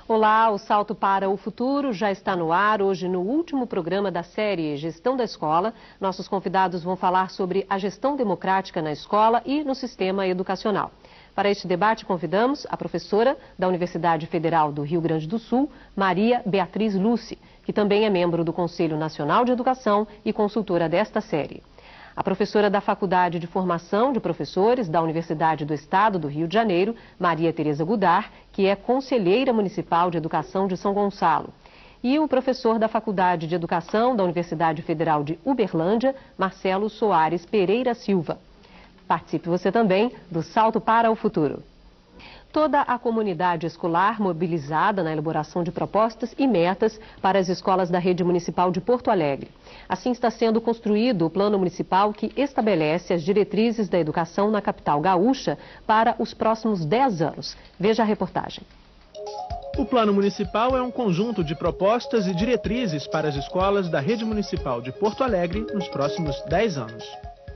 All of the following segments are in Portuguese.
Olá, o Salto para o Futuro já está no ar. Hoje, no último programa da série Gestão da Escola, nossos convidados vão falar sobre a gestão democrática na escola e no sistema educacional. Para este debate, convidamos a professora da Universidade Federal do Rio Grande do Sul, Maria Beatriz Luce, que também é membro do Conselho Nacional de Educação e consultora desta série. A professora da Faculdade de Formação de Professores da Universidade do Estado do Rio de Janeiro, Maria Tereza Gudar, que é conselheira municipal de Educação de São Gonçalo. E o professor da Faculdade de Educação da Universidade Federal de Uberlândia, Marcelo Soares Pereira Silva. Participe você também do Salto para o Futuro. Toda a comunidade escolar mobilizada na elaboração de propostas e metas para as escolas da rede municipal de Porto Alegre. Assim está sendo construído o plano municipal que estabelece as diretrizes da educação na capital gaúcha para os próximos 10 anos. Veja a reportagem. O plano municipal é um conjunto de propostas e diretrizes para as escolas da rede municipal de Porto Alegre nos próximos 10 anos.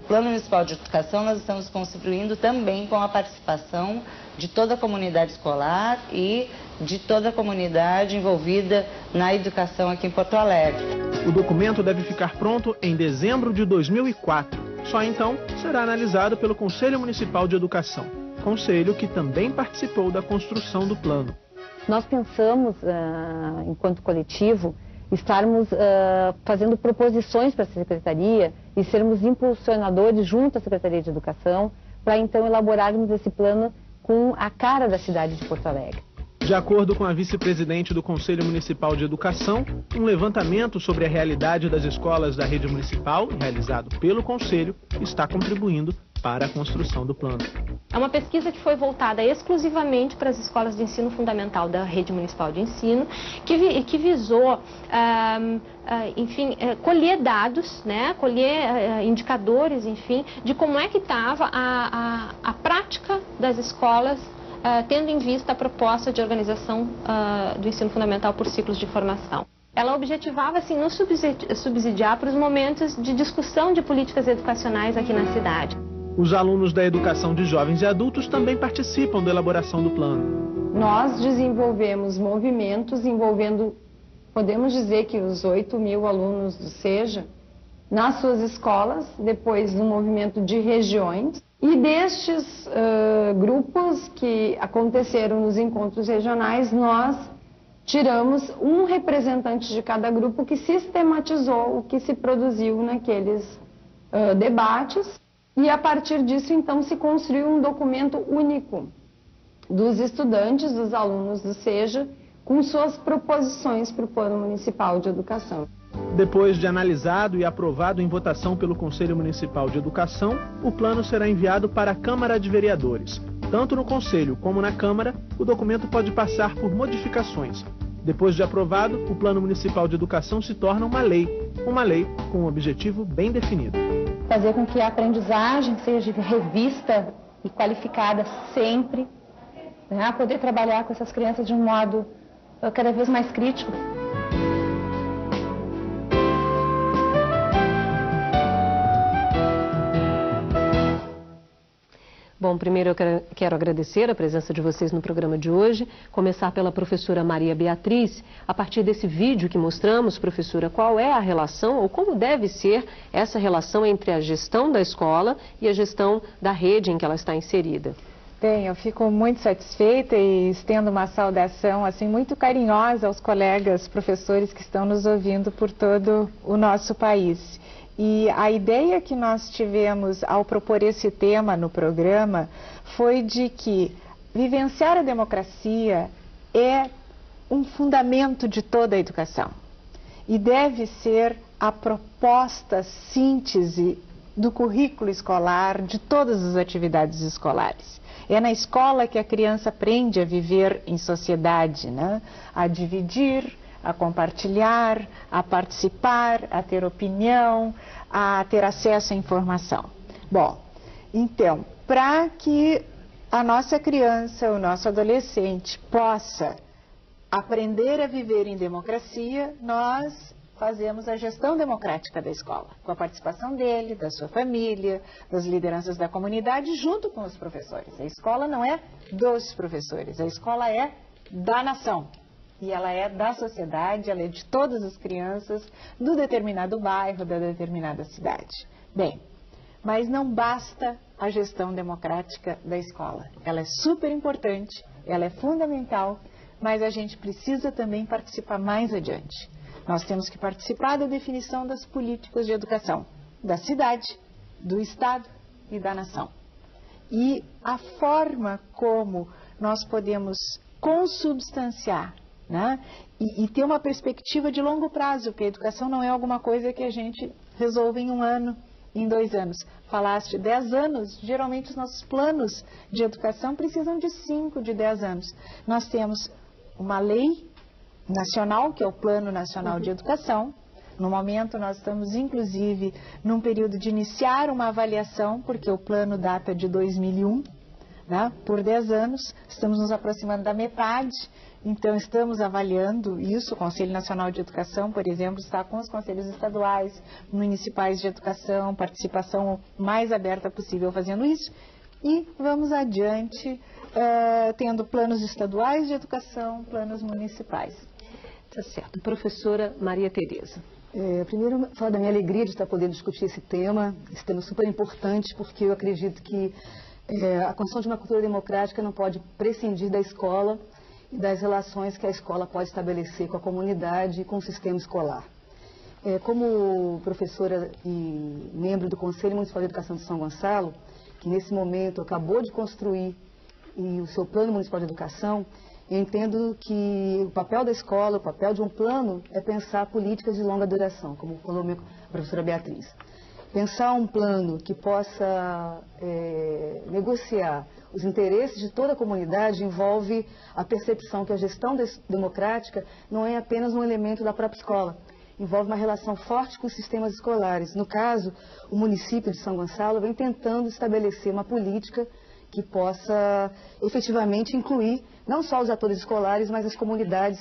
O Plano Municipal de Educação nós estamos construindo também com a participação de toda a comunidade escolar e de toda a comunidade envolvida na educação aqui em Porto Alegre. O documento deve ficar pronto em dezembro de 2004. Só então será analisado pelo Conselho Municipal de Educação, conselho que também participou da construção do plano. Nós pensamos, enquanto coletivo, estarmos fazendo proposições para a Secretaria e sermos impulsionadores junto à Secretaria de Educação para então elaborarmos esse plano com a cara da cidade de Porto Alegre. De acordo com a vice-presidente do Conselho Municipal de Educação, um levantamento sobre a realidade das escolas da rede municipal, realizado pelo Conselho, está contribuindo para a construção do plano. É uma pesquisa que foi voltada exclusivamente para as escolas de ensino fundamental da rede municipal de ensino, que visou, colher dados, né, colher indicadores, enfim, de como é que estava a prática das escolas, tendo em vista a proposta de organização do ensino fundamental por ciclos de formação. Ela objetivava, assim, nos subsidiar para os momentos de discussão de políticas educacionais aqui na cidade. Os alunos da educação de jovens e adultos também participam da elaboração do plano. Nós desenvolvemos movimentos envolvendo, podemos dizer que os 8.000 alunos do SEJA, nas suas escolas, depois um movimento de regiões. E destes grupos que aconteceram nos encontros regionais, nós tiramos um representante de cada grupo que sistematizou o que se produziu naqueles debates. E a partir disso, então, se construiu um documento único dos estudantes, dos alunos do SEJA, com suas proposições para o Plano Municipal de Educação. Depois de analisado e aprovado em votação pelo Conselho Municipal de Educação, o plano será enviado para a Câmara de Vereadores. Tanto no Conselho como na Câmara, o documento pode passar por modificações. Depois de aprovado, o Plano Municipal de Educação se torna uma lei com um objetivo bem definido. Fazer com que a aprendizagem seja revista e qualificada sempre, né? Poder trabalhar com essas crianças de um modo cada vez mais crítico. Bom, primeiro eu quero agradecer a presença de vocês no programa de hoje. Começar pela professora Maria Beatriz. A partir desse vídeo que mostramos, professora, qual é a relação ou como deve ser essa relação entre a gestão da escola e a gestão da rede em que ela está inserida? Bem, eu fico muito satisfeita e estendo uma saudação assim muito carinhosa aos colegas professores que estão nos ouvindo por todo o nosso país. E a ideia que nós tivemos ao propor esse tema no programa foi de que vivenciar a democracia é um fundamento de toda a educação e deve ser a proposta síntese do currículo escolar, de todas as atividades escolares. É na escola que a criança aprende a viver em sociedade, né? A dividir, a compartilhar, a participar, a ter opinião, a ter acesso à informação. Bom, então, para que a nossa criança, o nosso adolescente possa aprender a viver em democracia, nós fazemos a gestão democrática da escola, com a participação dele, da sua família, das lideranças da comunidade, junto com os professores. A escola não é dos professores, a escola é da nação. e ela é da sociedade, ela é de todas as crianças, do determinado bairro, da determinada cidade. Bem, mas não basta a gestão democrática da escola. Ela é super importante, ela é fundamental, mas a gente precisa também participar mais adiante. Nós temos que participar da definição das políticas de educação da cidade, do Estado e da nação. E a forma como nós podemos consubstanciar, né, e ter uma perspectiva de longo prazo, porque a educação não é alguma coisa que a gente resolve em 1 ano, em 2 anos. Falaste 10 anos, geralmente os nossos planos de educação precisam de 5, de 10 anos. Nós temos uma lei nacional, que é o Plano Nacional de Educação. No momento nós estamos inclusive num período de iniciar uma avaliação, porque o plano data de 2001, né? Por 10 anos, estamos nos aproximando da metade, então estamos avaliando isso. O Conselho Nacional de Educação, por exemplo, está com os conselhos estaduais, municipais de educação, participação mais aberta possível fazendo isso, e vamos adiante tendo planos estaduais de educação, planos municipais. Tá certo. Professora Maria Tereza. Primeiro, falar da minha alegria de estar podendo discutir esse tema super importante, porque eu acredito que a construção de uma cultura democrática não pode prescindir da escola e das relações que a escola pode estabelecer com a comunidade e com o sistema escolar. Como professora e membro do Conselho Municipal de Educação de São Gonçalo, que nesse momento acabou de construir o seu plano municipal de educação, eu entendo que o papel da escola, o papel de um plano, é pensar políticas de longa duração, como falou a professora Beatriz. Pensar um plano que possa negociar os interesses de toda a comunidade envolve a percepção que a gestão democrática não é apenas um elemento da própria escola, envolve uma relação forte com os sistemas escolares. No caso, o município de São Gonçalo vem tentando estabelecer uma política que possa efetivamente incluir não só os atores escolares, mas as comunidades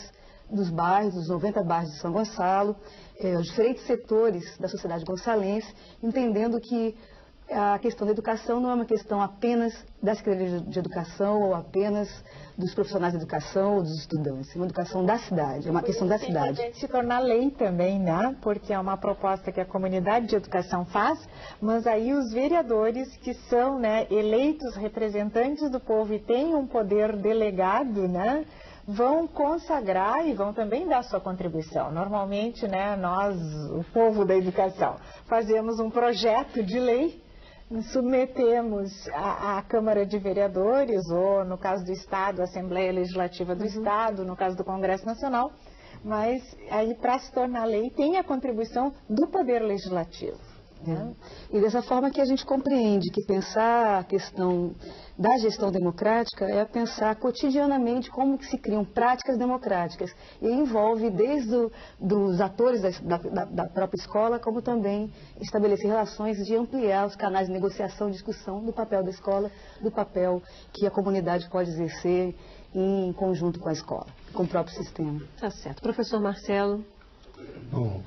dos bairros, dos 90 bairros de São Gonçalo, os diferentes setores da sociedade gonçalense, entendendo que a questão da educação não é uma questão apenas da Secretaria de Educação ou apenas dos profissionais de educação ou dos estudantes, é uma educação da cidade, é uma questão da cidade. É importante se tornar lei também, né? Porque é uma proposta que a comunidade de educação faz, mas aí os vereadores que são, né, eleitos representantes do povo e têm um poder delegado, né, vão consagrar e vão também dar sua contribuição. Normalmente, né, nós, o povo da educação, fazemos um projeto de lei, submetemos à Câmara de Vereadores, ou no caso do Estado, a Assembleia Legislativa do Estado, no caso do Congresso Nacional, mas aí para se tornar lei tem a contribuição do Poder Legislativo. E dessa forma que a gente compreende que pensar a questão da gestão democrática é pensar cotidianamente como que se criam práticas democráticas e envolve desde dos atores da própria escola, como também estabelecer relações de ampliar os canais de negociação e discussão do papel da escola, do papel que a comunidade pode exercer em conjunto com a escola, com o próprio sistema. Tá certo. Professor Marcelo. Bom,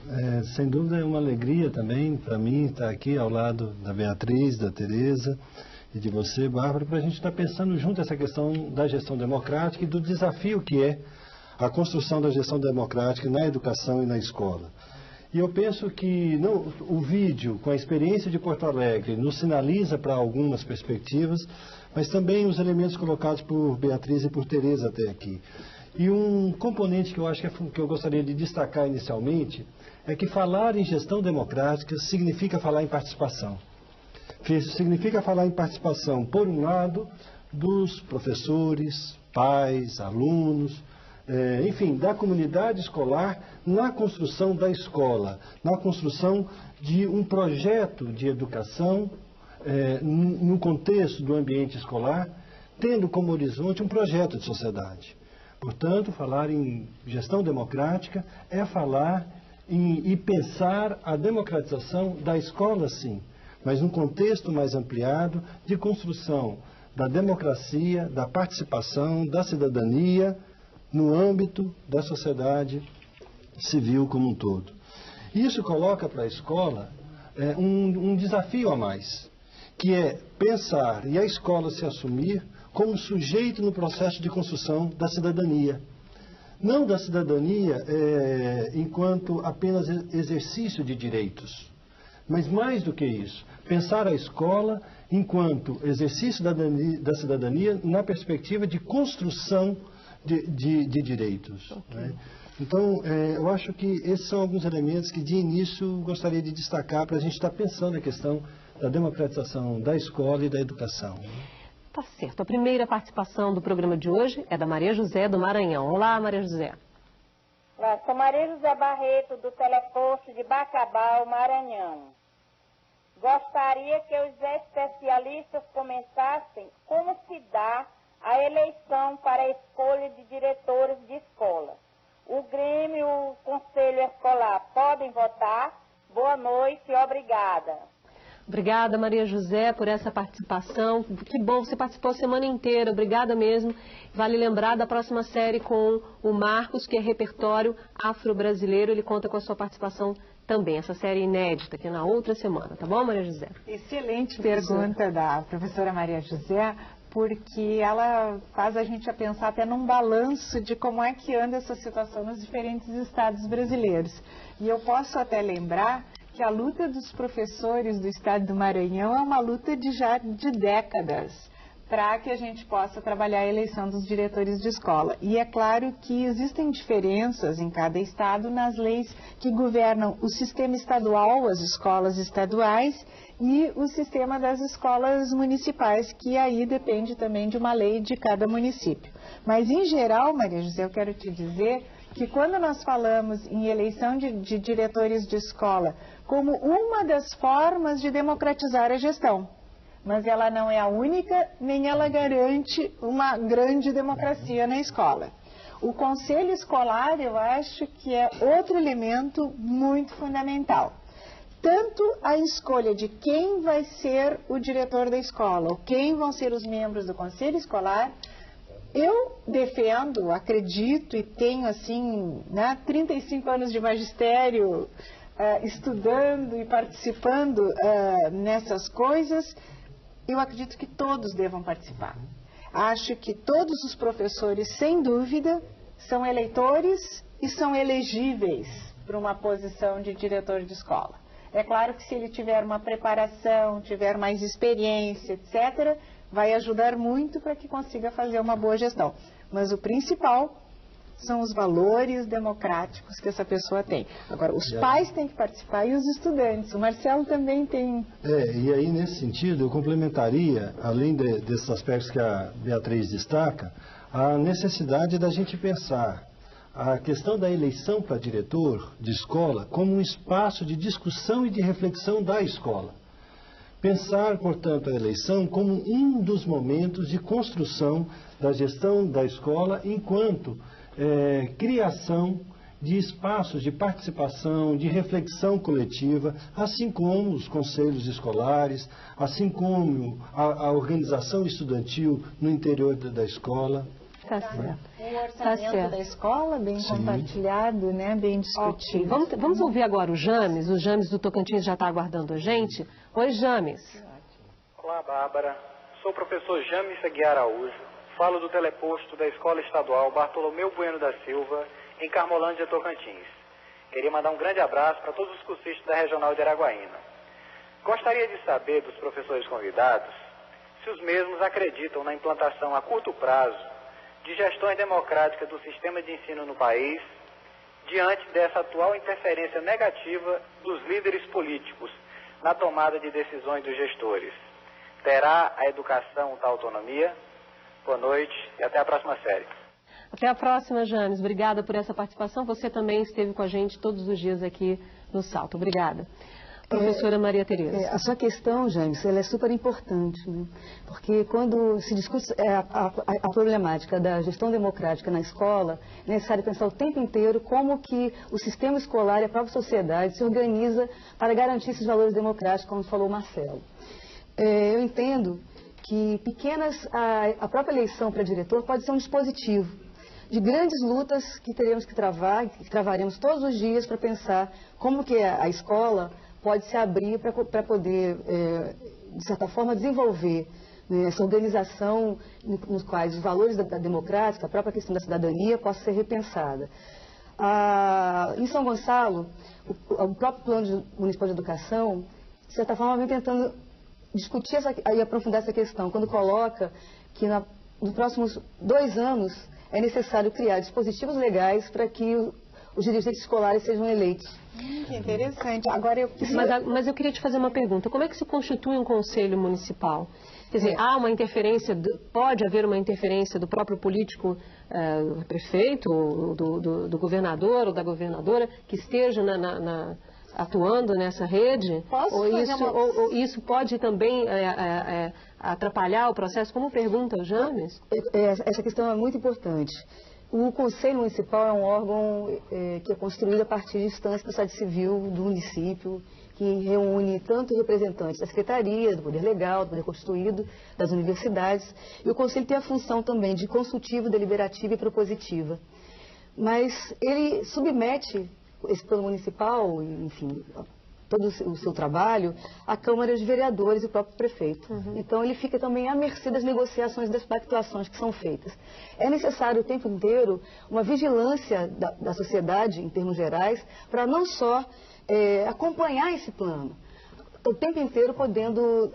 sem dúvida é uma alegria também para mim estar aqui ao lado da Beatriz, da Tereza e de você, Bárbara, para a gente estar pensando junto essa questão da gestão democrática e do desafio que é a construção da gestão democrática na educação e na escola. E eu penso que o vídeo, com a experiência de Porto Alegre, nos sinaliza para algumas perspectivas, mas também os elementos colocados por Beatriz e por Tereza até aqui. E um componente que eu acho que eu gostaria de destacar inicialmente é que falar em gestão democrática significa falar em participação. Significa falar em participação, por um lado, dos professores, pais, alunos, enfim, da comunidade escolar na construção da escola, na construção de um projeto de educação no contexto do ambiente escolar, tendo como horizonte um projeto de sociedade. Portanto, falar em gestão democrática é falar e pensar a democratização da escola, sim, mas num contexto mais ampliado de construção da democracia, da participação, da cidadania no âmbito da sociedade civil como um todo. Isso coloca para a escola um desafio a mais, que é pensar e a escola se assumir como sujeito no processo de construção da cidadania. Não da cidadania enquanto apenas exercício de direitos, mas mais do que isso, pensar a escola enquanto exercício da cidadania na perspectiva de construção de direitos. Okay. Né? Então, eu acho que esses são alguns elementos que, de início, gostaria de destacar para a gente estar pensando na questão da democratização da escola e da educação. Tá certo. A primeira participação do programa de hoje é da Maria José, do Maranhão. Olá, Maria José. Olá, sou Maria José Barreto, do Teleposto de Bacabal, Maranhão. Gostaria que os especialistas comentassem como se dá a eleição para a escolha de diretores de escola. O Grêmio e o Conselho Escolar podem votar? Boa noite e obrigada. Obrigada, Maria José, por essa participação. Que bom, você participou a semana inteira. Obrigada mesmo. Vale lembrar da próxima série com o Marcos, que é repertório afro-brasileiro. Ele conta com a sua participação também. Essa série inédita, que é na outra semana. Tá bom, Maria José? Excelente pergunta da professora Maria José, porque ela faz a gente a pensar até num balanço de como é que anda essa situação nos diferentes estados brasileiros. E eu posso até lembrar que a luta dos professores do estado do Maranhão é uma luta já de décadas para que a gente possa trabalhar a eleição dos diretores de escola. E é claro que existem diferenças em cada estado nas leis que governam o sistema estadual, as escolas estaduais, e o sistema das escolas municipais, que aí depende também de uma lei de cada município. Mas, em geral, Maria José, eu quero te dizer que quando nós falamos em eleição de diretores de escola como uma das formas de democratizar a gestão, mas ela não é a única, nem ela garante uma grande democracia na escola. O conselho escolar, eu acho que é outro elemento muito fundamental. Tanto a escolha de quem vai ser o diretor da escola, ou quem vão ser os membros do conselho escolar, eu defendo, acredito e tenho, assim, 35 anos de magistério, estudando e participando nessas coisas, eu acredito que todos devam participar. Acho que todos os professores, sem dúvida, são eleitores e são elegíveis para uma posição de diretor de escola. É claro que se ele tiver uma preparação, tiver mais experiência, etc., vai ajudar muito para que consiga fazer uma boa gestão. Mas o principal são os valores democráticos que essa pessoa tem. Agora, os pais têm que participar e os estudantes. O Marcelo também tem... E aí, nesse sentido, eu complementaria, além desses aspectos que a Beatriz destaca, a necessidade da gente pensar a questão da eleição para diretor de escola como um espaço de discussão e de reflexão da escola. Pensar, portanto, a eleição como um dos momentos de construção da gestão da escola enquanto criação de espaços de participação, de reflexão coletiva, assim como os conselhos escolares, assim como a organização estudantil no interior da escola. Tá certo. O orçamento da escola, bem compartilhado, né? Bem discutido. Okay. Vamos ouvir agora o James. O James do Tocantins já está aguardando a gente. Oi, James. Olá, Bárbara. Sou o professor James Aguiar Araújo. Falo do teleposto da Escola Estadual Bartolomeu Bueno da Silva, em Carmolândia, Tocantins. Queria mandar um grande abraço para todos os cursistas da Regional de Araguaína. Gostaria de saber dos professores convidados se os mesmos acreditam na implantação a curto prazo de gestões democráticas do sistema de ensino no país, diante dessa atual interferência negativa dos líderes políticos na tomada de decisões dos gestores. Terá a educação tal autonomia? Boa noite e até a próxima série. Até a próxima, James. Obrigada por essa participação. Você também esteve com a gente todos os dias aqui no Salto. Obrigada. Professora Maria Tereza. A sua questão, James, ela é super importante, né? Porque quando se discute a problemática da gestão democrática na escola, é necessário pensar o tempo inteiro como que o sistema escolar e a própria sociedade se organiza para garantir esses valores democráticos, como falou o Marcelo. Eu entendo que a própria eleição para diretor pode ser um dispositivo de grandes lutas que teremos que travar, que travaremos todos os dias para pensar como que a escola pode se abrir para poder, de certa forma, desenvolver né, essa organização nos quais os valores da democrática, a própria questão da cidadania possa ser repensada. Em São Gonçalo, o próprio Plano Municipal de Educação, de certa forma, vem tentando discutir e aprofundar essa questão, quando coloca que nos próximos 2 anos é necessário criar dispositivos legais para que os dirigentes escolares sejam eleitos. Que interessante. Agora Mas eu queria te fazer uma pergunta. Como é que se constitui um conselho municipal? Quer dizer, há uma interferência, pode haver uma interferência do próprio político, do prefeito, do governador ou da governadora, que esteja atuando nessa rede? Ou isso pode também atrapalhar o processo? Como pergunta o James? Essa questão é muito importante. O Conselho Municipal é um órgão que é construído a partir de instâncias da sociedade civil do município, que reúne tanto representantes da Secretaria, do Poder Legal, do Poder Constituído, das universidades. E o Conselho tem a função também de consultiva, deliberativa e propositiva. Mas ele submete esse plano municipal, enfim, todo o seu trabalho, à Câmara de Vereadores e o próprio prefeito. Então, ele fica também à mercê das negociações e das pactuações que são feitas. É necessário o tempo inteiro uma vigilância da sociedade, em termos gerais, para não só acompanhar esse plano, o tempo inteiro podendo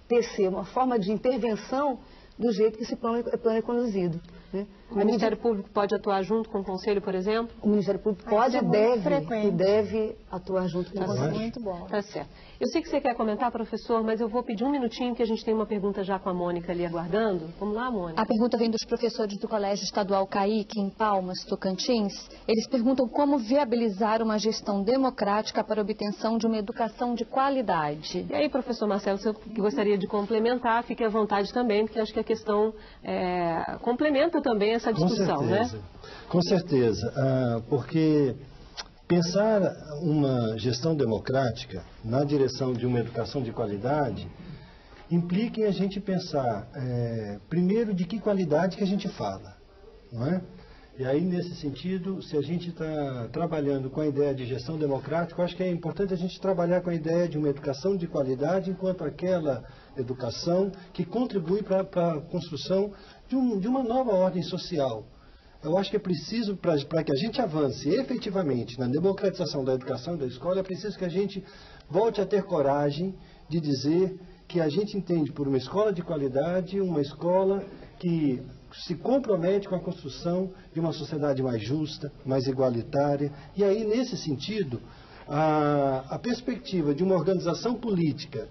tecer uma forma de intervenção do jeito que esse plano é conduzido. Né? O Ministério Público pode atuar junto com o Conselho, por exemplo? O Ministério Público pode e deve atuar junto com o Conselho. Muito bom. Tá certo. Eu sei que você quer comentar, professor, mas eu vou pedir um minutinho, que a gente tem uma pergunta já com a Mônica ali aguardando. Vamos lá, Mônica. A pergunta vem dos professores do Colégio Estadual Caique, em Palmas, Tocantins. Eles perguntam como viabilizar uma gestão democrática para a obtenção de uma educação de qualidade. E aí, professor Marcelo, se eu gostaria de complementar, fique à vontade também, porque acho que a questão complementa também essa discussão, né? Com certeza, porque pensar uma gestão democrática na direção de uma educação de qualidade implica em a gente pensar, primeiro, de que qualidade que a gente fala, não é? E aí, nesse sentido, se a gente está trabalhando com a ideia de gestão democrática, eu acho que é importante a gente trabalhar com a ideia de uma educação de qualidade enquanto aquela educação que contribui para a construção de uma nova ordem social. Eu acho que é preciso, para que a gente avance efetivamente na democratização da educação e da escola, é preciso que a gente volte a ter coragem de dizer que a gente entende por uma escola de qualidade, uma escola que se compromete com a construção de uma sociedade mais justa, mais igualitária. E aí, nesse sentido, a perspectiva de uma organização política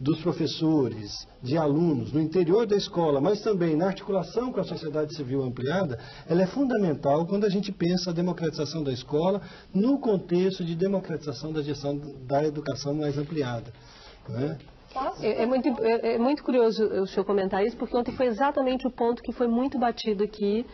dos professores, de alunos, no interior da escola, mas também na articulação com a sociedade civil ampliada, ela é fundamental quando a gente pensa a democratização da escola no contexto de democratização da gestão da educação mais ampliada, não é? É muito curioso o senhor comentar isso, porque ontem foi exatamente o ponto que foi muito batido aqui,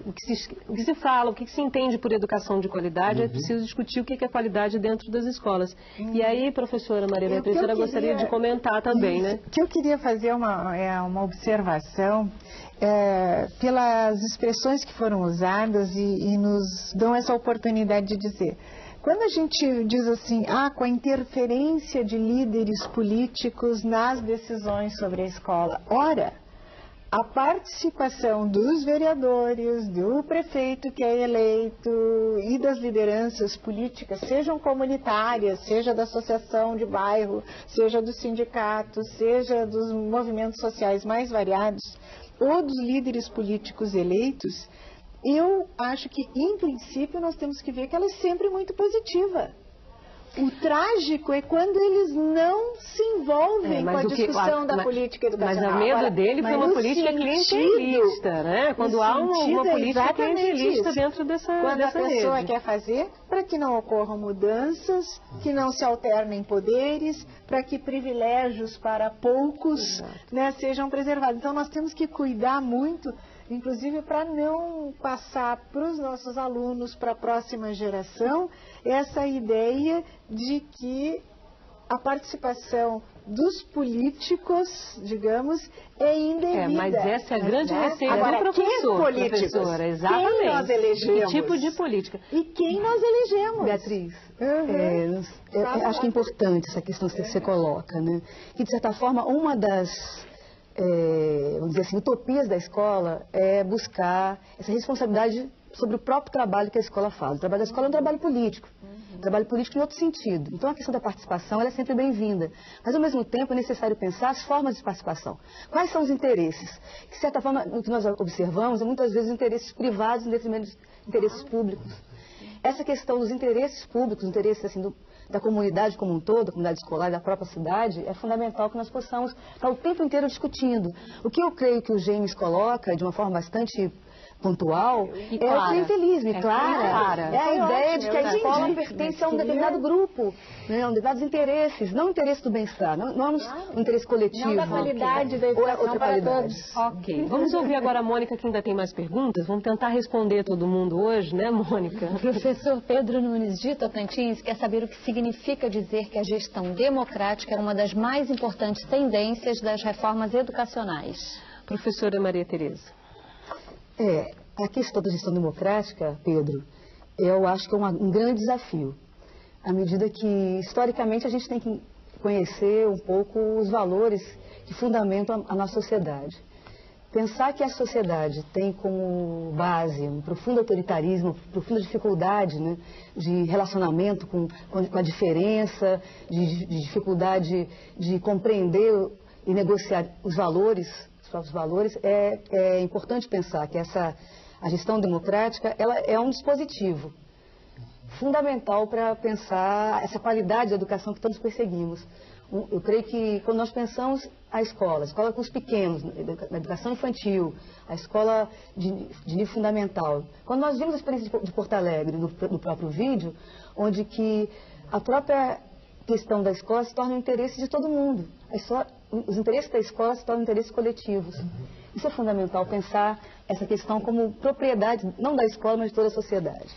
o que se fala, o que se entende por educação de qualidade, é preciso discutir o que é qualidade dentro das escolas. E aí, professora Maria Beatriz, a senhora gostaria de comentar também, né? Que eu queria fazer uma observação pelas expressões que foram usadas e nos dão essa oportunidade de dizer. Quando a gente diz assim, com a interferência de líderes políticos nas decisões sobre a escola, ora, a participação dos vereadores, do prefeito que é eleito e das lideranças políticas, sejam comunitárias, seja da associação de bairro, seja do sindicato, seja dos movimentos sociais mais variados, ou dos líderes políticos eleitos, eu acho que, em princípio, nós temos que ver que ela é sempre muito positiva. O trágico é quando eles não se envolvem com a discussão da política educacional. Mas o medo dele foi uma política clientelista, né? Quando há uma política clientelista dentro dessa rede. Quando a pessoa quer fazer para que não ocorram mudanças, que não se alternem poderes, para que privilégios para poucos, né, sejam preservados. Então, nós temos que cuidar muito, inclusive para não passar para os nossos alunos, para a próxima geração, essa ideia de que a participação dos políticos, digamos, é indevida. Mas essa é a grande receita Agora, do professor, professora. Exatamente. Quem nós elegemos? Que tipo de política? E quem nós elegemos? Beatriz, acho que é importante essa questão que você coloca, né? Que, de certa forma, uma das, vamos dizer assim, utopias da escola é buscar essa responsabilidade sobre o próprio trabalho que a escola faz. O trabalho da escola é um trabalho político. Trabalho político em outro sentido. Então, a questão da participação ela é sempre bem-vinda. Mas, ao mesmo tempo, é necessário pensar as formas de participação. Quais são os interesses? Que, de certa forma, o que nós observamos é muitas vezes interesses privados em detrimento de interesses públicos. Essa questão dos interesses públicos, interesses assim, da comunidade como um todo, da comunidade escolar e da própria cidade, é fundamental que nós possamos estar o tempo inteiro discutindo. O que eu creio que o James coloca, de uma forma bastante pontual, é o clientelismo, clara. É a ideia de que a escola pertence a um determinado grupo, né, a um determinados interesses, não o interesse do bem-estar, não é um interesse coletivo. Não da qualidade da educação para todos. Ok, vamos ouvir agora a Mônica, que ainda tem mais perguntas. Vamos tentar responder todo mundo hoje, né, Mônica? O professor Pedro Nunes de Tocantins quer saber o que significa dizer que a gestão democrática é uma das mais importantes tendências das reformas educacionais. Professora Maria Tereza. A questão da gestão democrática, Pedro, eu acho que é um grande desafio. À medida que, historicamente, a gente tem que conhecer um pouco os valores que fundamentam a nossa sociedade. Pensar que a sociedade tem como base um profundo autoritarismo, profunda dificuldade, né, de relacionamento com a diferença, de dificuldade de compreender e negociar os próprios valores, é importante pensar que a gestão democrática ela é um dispositivo fundamental para pensar essa qualidade de educação que todos perseguimos. Eu creio que quando nós pensamos a escola com os pequenos, na educação infantil, a escola de nível fundamental, quando nós vimos a experiência de Porto Alegre, no próprio vídeo, onde que a própria questão da escola se torna um interesse de todo mundo. Os interesses da escola se tornam interesses coletivos. Isso é fundamental, pensar essa questão como propriedade, não da escola, mas de toda a sociedade.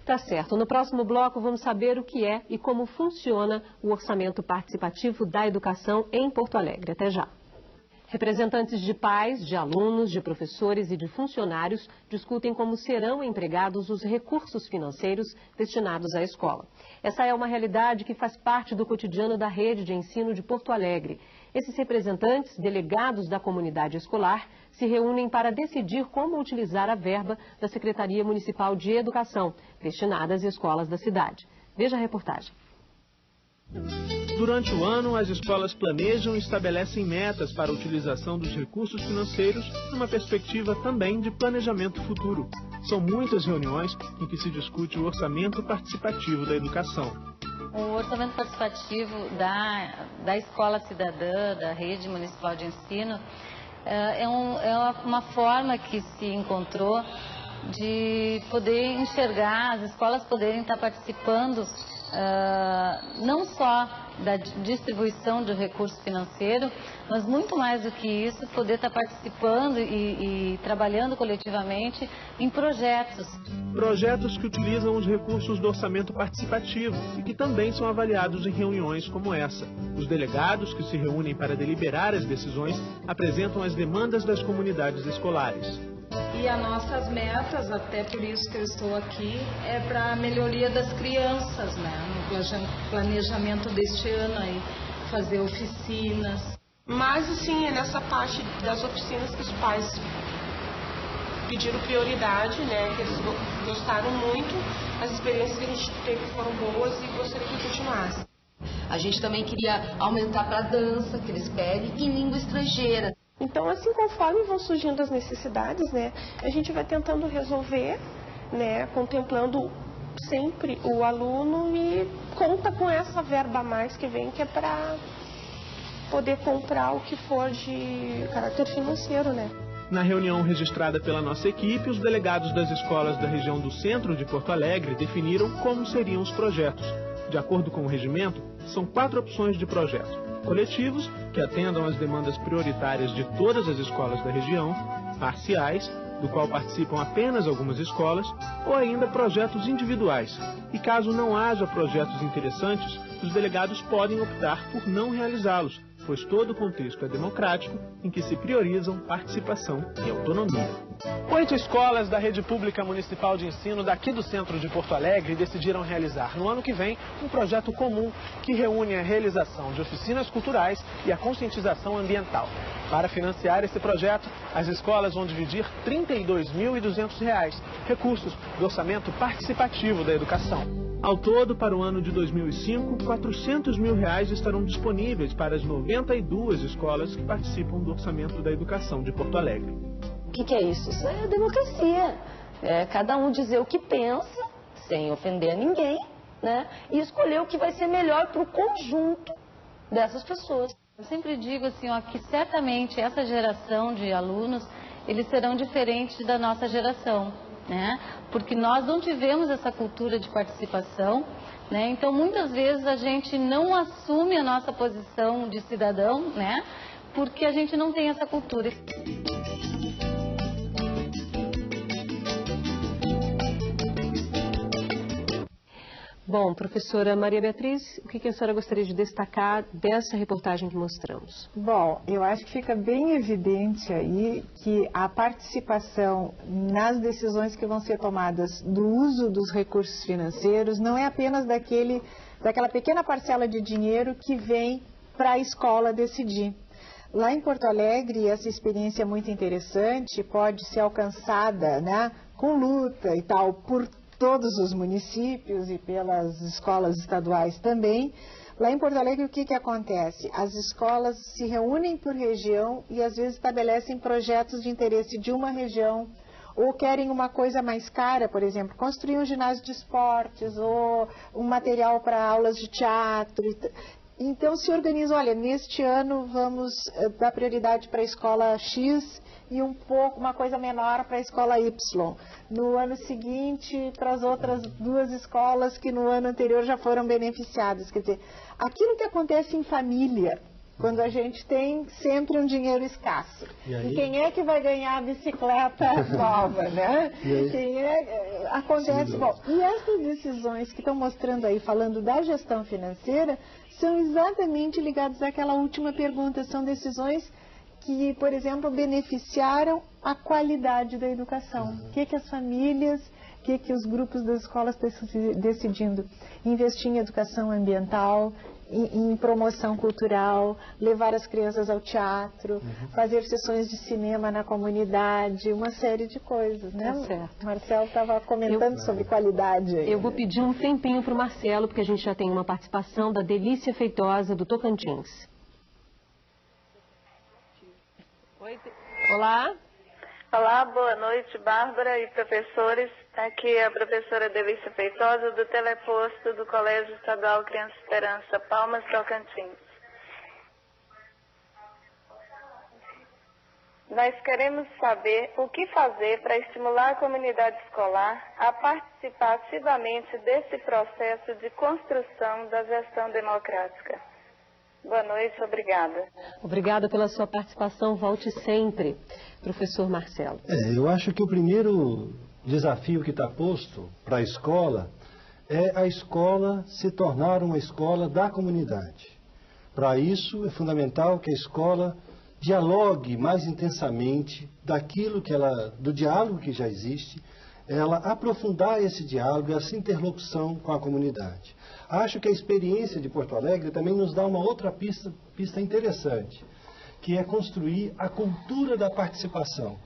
Tá certo. No próximo bloco vamos saber o que é e como funciona o orçamento participativo da educação em Porto Alegre. Até já. Representantes de pais, de alunos, de professores e de funcionários discutem como serão empregados os recursos financeiros destinados à escola. Essa é uma realidade que faz parte do cotidiano da rede de ensino de Porto Alegre. Esses representantes, delegados da comunidade escolar, se reúnem para decidir como utilizar a verba da Secretaria Municipal de Educação, destinada às escolas da cidade. Veja a reportagem. Durante o ano, as escolas planejam e estabelecem metas para a utilização dos recursos financeiros numa perspectiva também de planejamento futuro. São muitas reuniões em que se discute o orçamento participativo da educação. O orçamento participativo da Escola Cidadã, da Rede Municipal de Ensino, é uma forma que se encontrou de poder enxergar, as escolas poderem estar participando não só da distribuição de recurso financeiro, mas muito mais do que isso, poder estar participando e trabalhando coletivamente em projetos. Projetos que utilizam os recursos do orçamento participativo e que também são avaliados em reuniões como essa. Os delegados que se reúnem para deliberar as decisões apresentam as demandas das comunidades escolares. E as nossas metas, até por isso que eu estou aqui, é para a melhoria das crianças, né? No planejamento deste ano aí, fazer oficinas. Mas assim, é nessa parte das oficinas que os pais pediram prioridade, né? Que eles gostaram muito, as experiências que a gente teve foram boas e gostaria que continuasse. A gente também queria aumentar para a dança, que eles pedem, e língua estrangeira. Então, assim, conforme vão surgindo as necessidades, né, a gente vai tentando resolver, né, contemplando sempre o aluno e conta com essa verba a mais que vem, que é para poder comprar o que for de caráter financeiro, né. Na reunião registrada pela nossa equipe, os delegados das escolas da região do centro de Porto Alegre definiram como seriam os projetos. De acordo com o regimento, são 4 opções de projeto. Coletivos, que atendam às demandas prioritárias de todas as escolas da região, parciais, do qual participam apenas algumas escolas, ou ainda projetos individuais. E caso não haja projetos interessantes, os delegados podem optar por não realizá-los, pois todo o contexto é democrático, em que se priorizam participação e autonomia. 8 escolas da rede pública municipal de ensino daqui do centro de Porto Alegre decidiram realizar no ano que vem um projeto comum que reúne a realização de oficinas culturais e a conscientização ambiental. Para financiar esse projeto, as escolas vão dividir R$ 32.200, recursos do orçamento participativo da educação. Ao todo, para o ano de 2005, R$ 400 mil estarão disponíveis para as 92 escolas que participam do orçamento da educação de Porto Alegre. O que é isso? Isso é democracia. É cada um dizer o que pensa, sem ofender a ninguém, né? E escolher o que vai ser melhor para o conjunto dessas pessoas. Eu sempre digo assim, ó, que certamente essa geração de alunos, eles serão diferentes da nossa geração, né? Porque nós não tivemos essa cultura de participação, né? Então muitas vezes a gente não assume a nossa posição de cidadão, né? Porque a gente não tem essa cultura. Bom, professora Maria Beatriz, o que a senhora gostaria de destacar dessa reportagem que mostramos? Bom, eu acho que fica bem evidente aí que a participação nas decisões que vão ser tomadas do uso dos recursos financeiros não é apenas daquela pequena parcela de dinheiro que vem para a escola decidir. Lá em Porto Alegre, essa experiência é muito interessante, pode ser alcançada, né, com luta e tal, por todos os municípios e pelas escolas estaduais também. Lá em Porto Alegre, o que acontece? As escolas se reúnem por região e às vezes estabelecem projetos de interesse de uma região, ou querem uma coisa mais cara, por exemplo, construir um ginásio de esportes ou um material para aulas de teatro. Então se organiza, olha, neste ano vamos dar prioridade para a escola X e uma coisa menor para a escola Y. No ano seguinte, para as outras duas escolas que no ano anterior já foram beneficiadas. Quer dizer, aquilo que acontece em família, quando a gente tem sempre um dinheiro escasso. E quem é que vai ganhar a bicicleta nova, né? Acontece. Bom, e essas decisões que estão mostrando aí, falando da gestão financeira, são exatamente ligadas àquela última pergunta. São decisões que, por exemplo, beneficiaram a qualidade da educação. O que as famílias, o que os grupos das escolas estão decidindo? Investir em educação ambiental, em promoção cultural, levar as crianças ao teatro, fazer sessões de cinema na comunidade, uma série de coisas, né? Tá certo. Marcelo estava comentando sobre qualidade. Eu vou pedir um tempinho para o Marcelo, porque a gente já tem uma participação da Delícia Feitosa, do Tocantins. Olá. Olá, boa noite, Bárbara e professores. Aqui é a professora Delícia Feitosa, do teleposto do Colégio Estadual Criança Esperança, Palmas, Tocantins. Nós queremos saber o que fazer para estimular a comunidade escolar a participar ativamente desse processo de construção da gestão democrática. Boa noite, obrigada. Obrigada pela sua participação, volte sempre. Professor Marcelo. Eu acho que o primeiro desafio que está posto para a escola é a escola se tornar uma escola da comunidade. Para isso é fundamental que a escola dialogue mais intensamente do diálogo que já existe, ela aprofundar esse diálogo e essa interlocução com a comunidade. Acho que a experiência de Porto Alegre também nos dá uma outra pista interessante, que é construir a cultura da participação.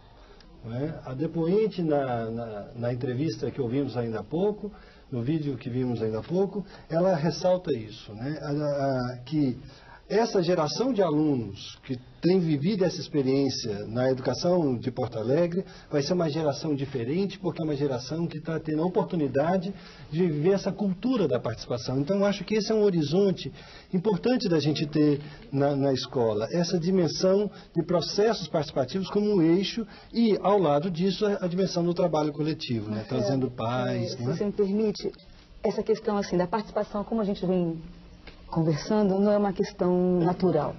Não é? A depoente, na entrevista que ouvimos ainda há pouco, no vídeo que vimos ainda há pouco, ela ressalta isso, né? Que essa geração de alunos que tem vivido essa experiência na educação de Porto Alegre vai ser uma geração diferente, porque é uma geração que está tendo a oportunidade de viver essa cultura da participação. Então, acho que esse é um horizonte importante da gente ter na escola, essa dimensão de processos participativos como um eixo e, ao lado disso, a dimensão do trabalho coletivo, né? Trazendo paz. Se você me permite, essa questão assim, da participação, como a gente vem conversando, não é uma questão natural.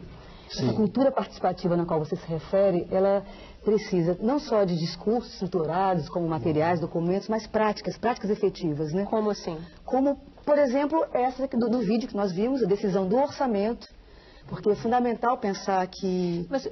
Essa cultura participativa na qual você se refere, ela precisa não só de discursos estruturados, como materiais, documentos, mas práticas efetivas, né? Como assim? Como, por exemplo, essa do vídeo que nós vimos, a decisão do orçamento, porque é fundamental pensar que... Mas,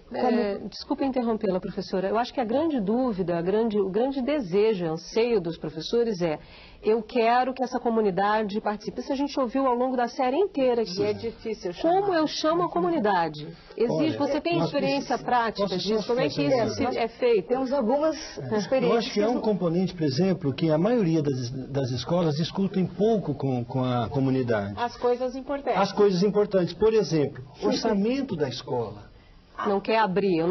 desculpe interrompê-la, professora. Eu acho que a grande dúvida, o grande desejo, anseio dos professores é: eu quero que essa comunidade participe. Isso a gente ouviu ao longo da série inteira aqui. É difícil chamar. Como eu chamo a comunidade? Existe, você tem experiência prática disso? Como é que isso é feito? Temos algumas experiências. Eu acho que é um componente, por exemplo, que a maioria das escolas discutem pouco com a comunidade. As coisas importantes. As coisas importantes. Por exemplo, orçamento da escola. Não quer abrir,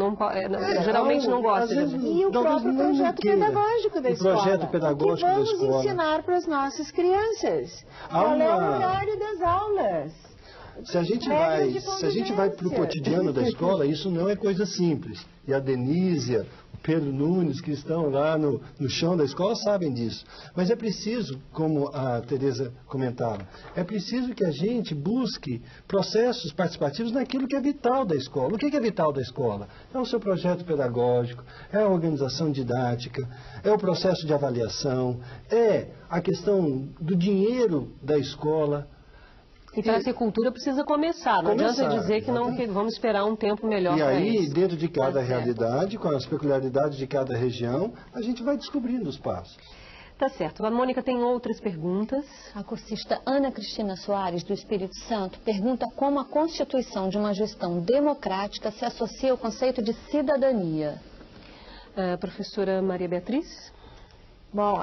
geralmente não gosta de abrir. E o próprio projeto pedagógico da escola. O projeto pedagógico da escola. O que vamos ensinar para as nossas crianças? Qual é o horário das aulas? Se a gente vai para o cotidiano da escola, isso não é coisa simples. E a Denísia, o Pedro Nunes, que estão lá no chão da escola, sabem disso. Mas é preciso, como a Tereza comentava, é preciso que a gente busque processos participativos naquilo que é vital da escola. O que é vital da escola? É o seu projeto pedagógico, é a organização didática, é o processo de avaliação, é a questão do dinheiro da escola. E para essa cultura precisa começar, não adianta dizer que vamos esperar um tempo melhor para isso. E aí, dentro de cada realidade, com as peculiaridades de cada região, a gente vai descobrindo os passos. Tá certo. A Mônica tem outras perguntas. A cursista Ana Cristina Soares, do Espírito Santo, pergunta como a constituição de uma gestão democrática se associa ao conceito de cidadania. Professora Maria Beatriz? Bom,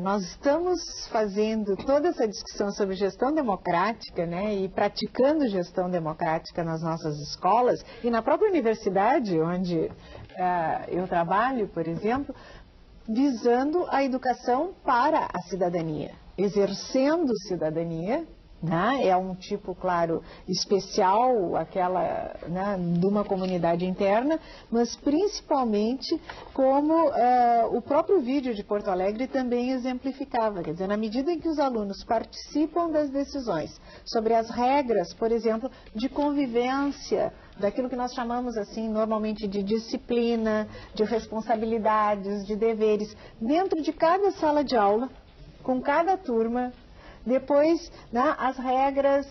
nós estamos fazendo toda essa discussão sobre gestão democrática, né, e praticando gestão democrática nas nossas escolas e na própria universidade, onde eu trabalho, por exemplo, visando a educação para a cidadania, exercendo cidadania. É um tipo, claro, especial, aquela, de uma comunidade interna, mas principalmente como o próprio vídeo de Porto Alegre também exemplificava. Quer dizer, na medida em que os alunos participam das decisões sobre as regras, por exemplo, de convivência, daquilo que nós chamamos assim normalmente de disciplina, de responsabilidades, de deveres, dentro de cada sala de aula, com cada turma. Depois, as regras,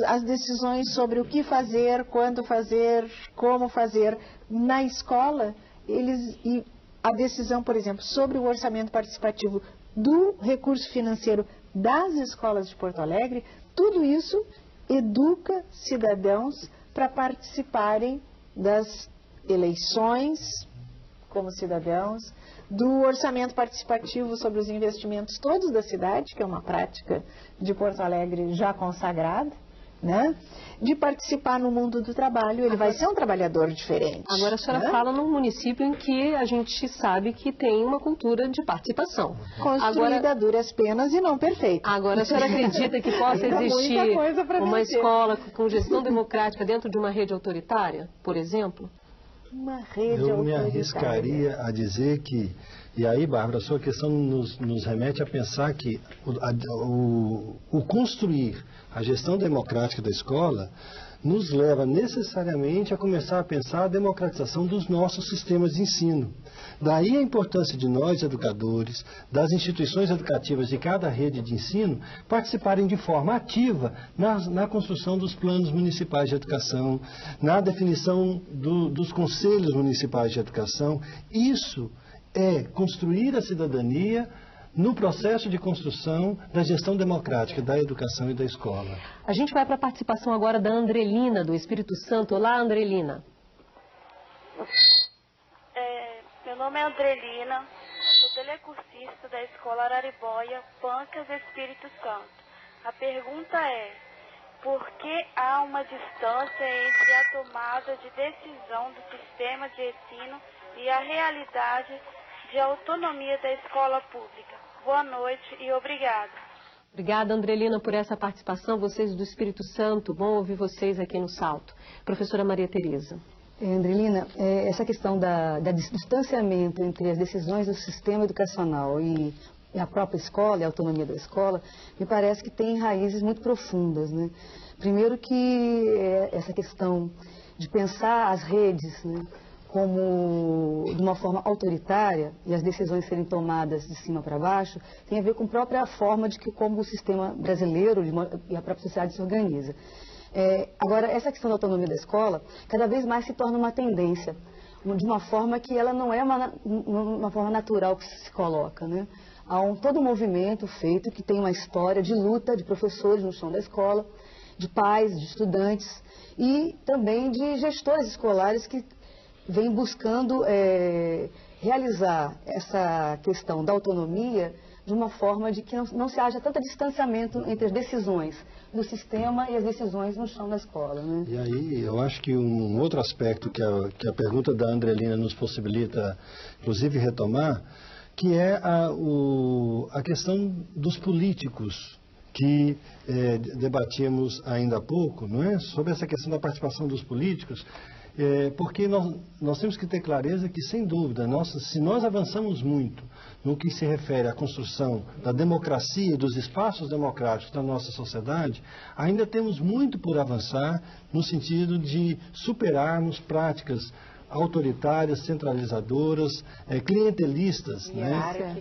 as decisões sobre o que fazer, quando fazer, como fazer na escola, e a decisão, por exemplo, sobre o orçamento participativo do recurso financeiro das escolas de Porto Alegre, tudo isso educa cidadãos para participarem das eleições como cidadãos, do orçamento participativo sobre os investimentos todos da cidade, que é uma prática de Porto Alegre já consagrada, de participar no mundo do trabalho. Ele vai ser um trabalhador diferente. Agora a senhora fala num município em que a gente sabe que tem uma cultura de participação. Construída a duras penas e não perfeita. Agora a senhora acredita que possa existir uma escola com gestão democrática dentro de uma rede autoritária, por exemplo? Uma rede Eu me arriscaria a dizer que, e aí, Bárbara, a sua questão nos remete a pensar que o construir a gestão democrática da escola nos leva necessariamente a começar a pensar a democratização dos nossos sistemas de ensino. Daí a importância de nós, educadores, das instituições educativas de cada rede de ensino, participarem de forma ativa na construção dos planos municipais de educação, na definição dos conselhos municipais de educação. Isso é construir a cidadania no processo de construção da gestão democrática da educação e da escola. A gente vai para a participação agora da Andrelina, do Espírito Santo. Olá, Andrelina. Meu nome é Andrelina, sou telecursista da Escola Araribóia, Pancas, Espírito Santo. A pergunta é: por que há uma distância entre a tomada de decisão do sistema de ensino e a realidade de autonomia da escola pública? Boa noite e obrigada. Obrigada, Andrelina, por essa participação. Vocês do Espírito Santo, bom ouvir vocês aqui no Salto. Professora Maria Tereza. Andrelina, essa questão do distanciamento entre as decisões do sistema educacional e e a própria escola, e a autonomia da escola, me parece que tem raízes muito profundas, né? Primeiro que essa questão de pensar as redes, né, como de uma forma autoritária e as decisões serem tomadas de cima para baixo, tem a ver com a própria forma de que como o sistema brasileiro e a própria sociedade se organiza. Agora, essa questão da autonomia da escola cada vez mais se torna uma tendência, de uma forma que ela não é uma forma natural que se coloca, né? Há todo um movimento feito que tem uma história de luta de professores no chão da escola, de pais, de estudantes e também de gestores escolares que vêm buscando realizar essa questão da autonomia de uma forma de que não se haja tanto distanciamento entre as decisões do sistema e as decisões no chão da escola, né? E aí, eu acho que um outro aspecto que a pergunta da Andrelina nos possibilita, inclusive, retomar, que é a questão dos políticos, que debatíamos ainda há pouco, não é? Sobre essa questão da participação dos políticos, porque nós temos que ter clareza que, sem dúvida, se nós avançamos muito no que se refere à construção da democracia e dos espaços democráticos da nossa sociedade, ainda temos muito por avançar no sentido de superarmos práticas autoritárias, centralizadoras, clientelistas,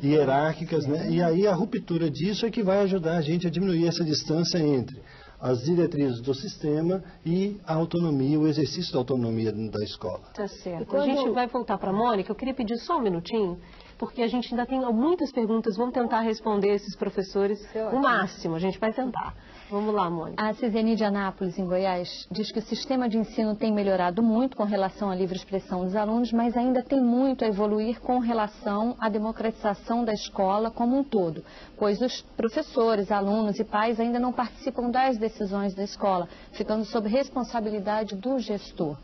hierárquicas, né? E aí a ruptura disso é que vai ajudar a gente a diminuir essa distância entre as diretrizes do sistema e a autonomia, o exercício da autonomia da escola. Tá certo. A gente vai voltar para a Mônica. Eu queria pedir só um minutinho, porque a gente ainda tem muitas perguntas. Vamos tentar responder esses professores o máximo. A gente vai tentar. Vamos lá, Mônica. A Cisene de Anápolis, em Goiás, diz que o sistema de ensino tem melhorado muito com relação à livre expressão dos alunos, mas ainda tem muito a evoluir com relação à democratização da escola como um todo, pois os professores, alunos e pais ainda não participam das decisões da escola, ficando sob responsabilidade do gestor.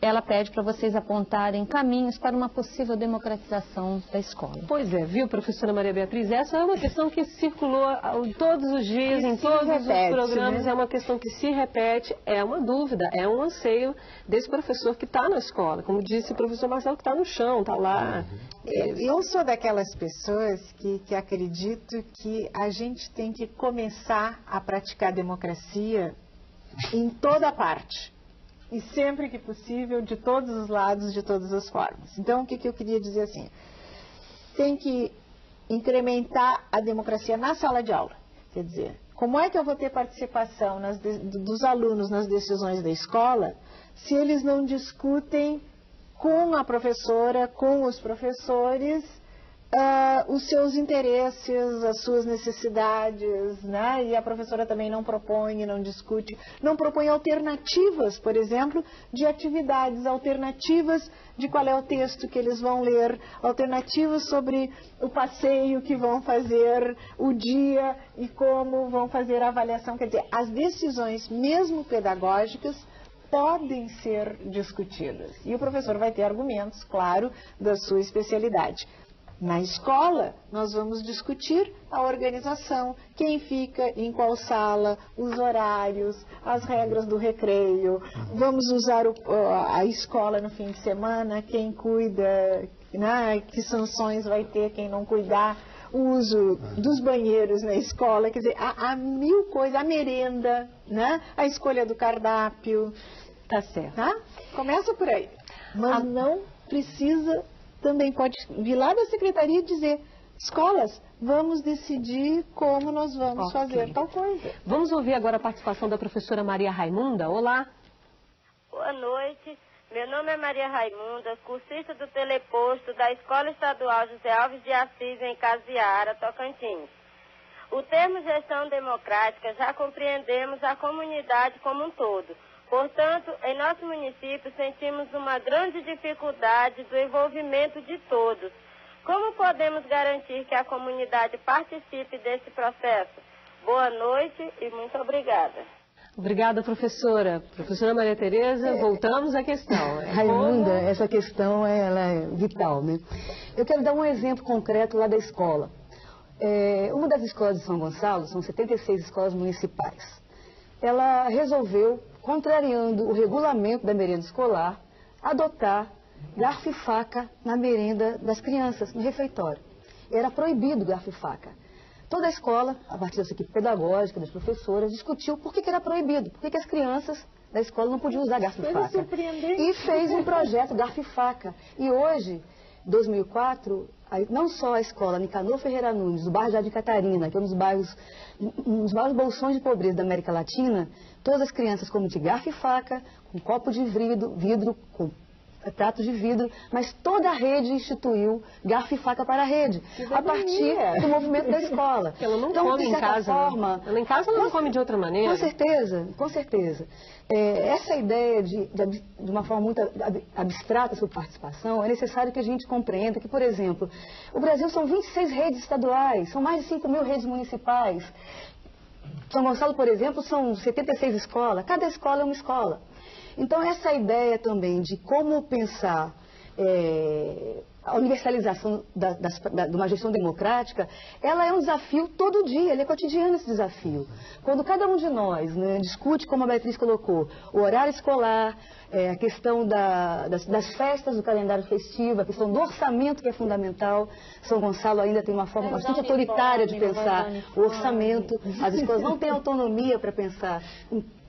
Ela pede para vocês apontarem caminhos para uma possível democratização da escola. Pois é, viu, professora Maria Beatriz? Essa é uma questão que circulou todos os dias, em todos os programas, né? É uma questão que se repete, é uma dúvida, é um anseio desse professor que está na escola, como disse o professor Marcelo, que está no chão, está lá. Eu sou daquelas pessoas que acredito que a gente tem que começar a praticar democracia em toda parte. E sempre que possível, de todos os lados, de todas as formas. Então, o que eu queria dizer assim? Tem que incrementar a democracia na sala de aula. Quer dizer, como é que eu vou ter participação dos alunos nas decisões da escola se eles não discutem com a professora, com os professores, os seus interesses, as suas necessidades, né? E a professora também não propõe, não discute, não propõe alternativas, por exemplo, de atividades, alternativas de qual é o texto que eles vão ler, alternativas sobre o passeio que vão fazer, o dia e como vão fazer a avaliação. Quer dizer, as decisões, mesmo pedagógicas, podem ser discutidas. E o professor vai ter argumentos, claro, da sua especialidade. Na escola, nós vamos discutir a organização, quem fica em qual sala, os horários, as regras do recreio. Vamos usar a escola no fim de semana, quem cuida, né, que sanções vai ter quem não cuidar, o uso dos banheiros na escola, quer dizer, há mil coisas, a merenda, né, a escolha do cardápio. Tá certo. Tá? Começa por aí. Mas não precisa... Também pode vir lá da secretaria e dizer, escolas, vamos decidir como nós vamos fazer tal coisa. Vamos ouvir agora a participação da professora Maria Raimunda. Olá. Boa noite. Meu nome é Maria Raimunda, cursista do teleposto da Escola Estadual José Alves de Assis, em Casiara, Tocantins. O termo gestão democrática já compreendemos a comunidade como um todo. Portanto, em nosso município sentimos uma grande dificuldade do envolvimento de todos. Como podemos garantir que a comunidade participe desse processo? Boa noite e muito obrigada. Obrigada, professora. Professora Maria Tereza, voltamos à questão. Raimunda, essa questão ela é vital, né? Eu quero dar um exemplo concreto lá da escola. Uma das escolas de São Gonçalo, são 76 escolas municipais. Ela resolveu, contrariando o regulamento da merenda escolar, adotar garfo e faca na merenda das crianças, no refeitório. era proibido garfo e faca. Toda a escola, a partir dessa equipe pedagógica, das professoras, discutiu por que era proibido, por que as crianças da escola não podiam usar garfo e faca. E fez um projeto garfo e faca. E hoje, 2004, não só a escola Nicanor Ferreira Nunes, do bairro Jardim Catarina, que é um dos maiores bolsões de pobreza da América Latina, todas as crianças comem de garfo e faca, com copo de vidro, com prato de vidro, mas toda a rede instituiu garfo e faca para a rede, a partir do movimento da escola. Ela não come em casa, forma, ela em casa não come de outra maneira. Com certeza, com certeza. Essa ideia de uma forma muito abstrata sobre participação, é necessário que a gente compreenda que, por exemplo, o Brasil são 26 redes estaduais, são mais de 5.000 redes municipais. São Gonçalo, por exemplo, são 76 escolas, cada escola é uma escola. Então, essa ideia também de como pensar a universalização de uma gestão democrática, ela é um desafio todo dia, ele é cotidiano esse desafio. Quando cada um de nós, né, discute, como a Beatriz colocou, o horário escolar, a questão das festas do calendário festivo, a questão do orçamento, que é fundamental. São Gonçalo ainda tem uma forma bastante autoritária de pensar o orçamento. As escolas não têm autonomia para pensar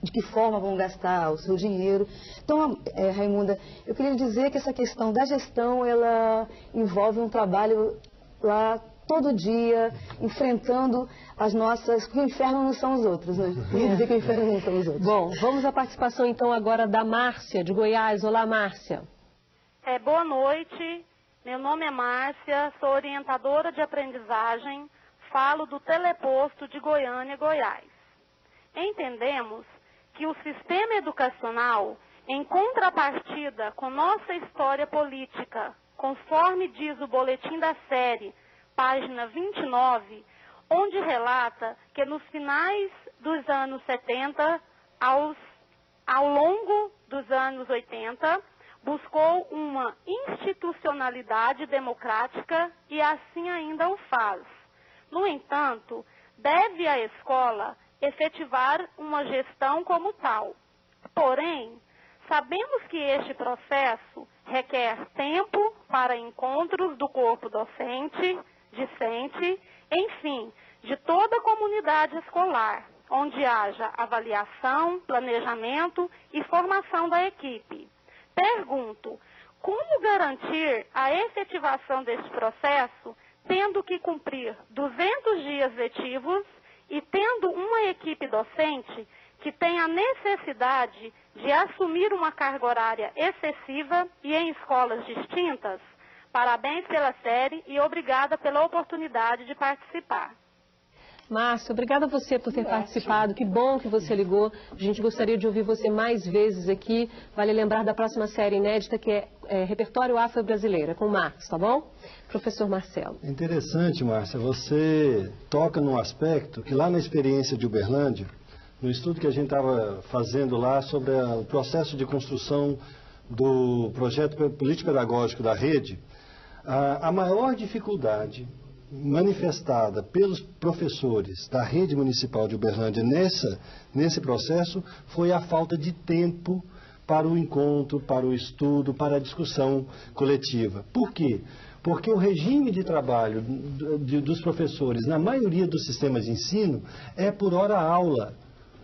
de que forma vão gastar o seu dinheiro. Então, Raimunda, eu queria dizer que essa questão da gestão, ela envolve um trabalho lá todo dia, enfrentando as nossas... que o inferno não são os outros, né? Queria dizer que o inferno não são os outros. Bom, vamos à participação então agora da Márcia, de Goiás. Olá, Márcia. Boa noite, meu nome é Márcia, sou orientadora de aprendizagem, falo do Teleposto de Goiânia, Goiás. Entendemos que o sistema educacional, em contrapartida com nossa história política, conforme diz o boletim da série, página 29, onde relata que nos finais dos anos 70, ao longo dos anos 80, buscou uma institucionalidade democrática e assim ainda o faz. No entanto, deve a escola efetivar uma gestão como tal. Porém, sabemos que este processo requer tempo para encontros do corpo docente, discente, enfim, de toda a comunidade escolar, onde haja avaliação, planejamento e formação da equipe. Pergunto, como garantir a efetivação desse processo, tendo que cumprir 200 dias letivos e tendo uma equipe docente que tem a necessidade de assumir uma carga horária excessiva e em escolas distintas? Parabéns pela série e obrigada pela oportunidade de participar. Márcia, obrigada a você por ter participado. Que bom que você ligou. A gente gostaria de ouvir você mais vezes aqui. Vale lembrar da próxima série inédita, que é Repertório Afro-Brasileiro, com o Marcos, tá bom? Professor Marcelo. Interessante, Márcia. Você toca num aspecto que lá na experiência de Uberlândia, no estudo que a gente estava fazendo lá sobre o processo de construção do projeto político-pedagógico da rede, a maior dificuldade manifestada pelos professores da rede municipal de Uberlândia nesse processo foi a falta de tempo para o encontro, para o estudo, para a discussão coletiva. Por quê? Porque o regime de trabalho dos professores, na maioria dos sistemas de ensino, é por hora-aula.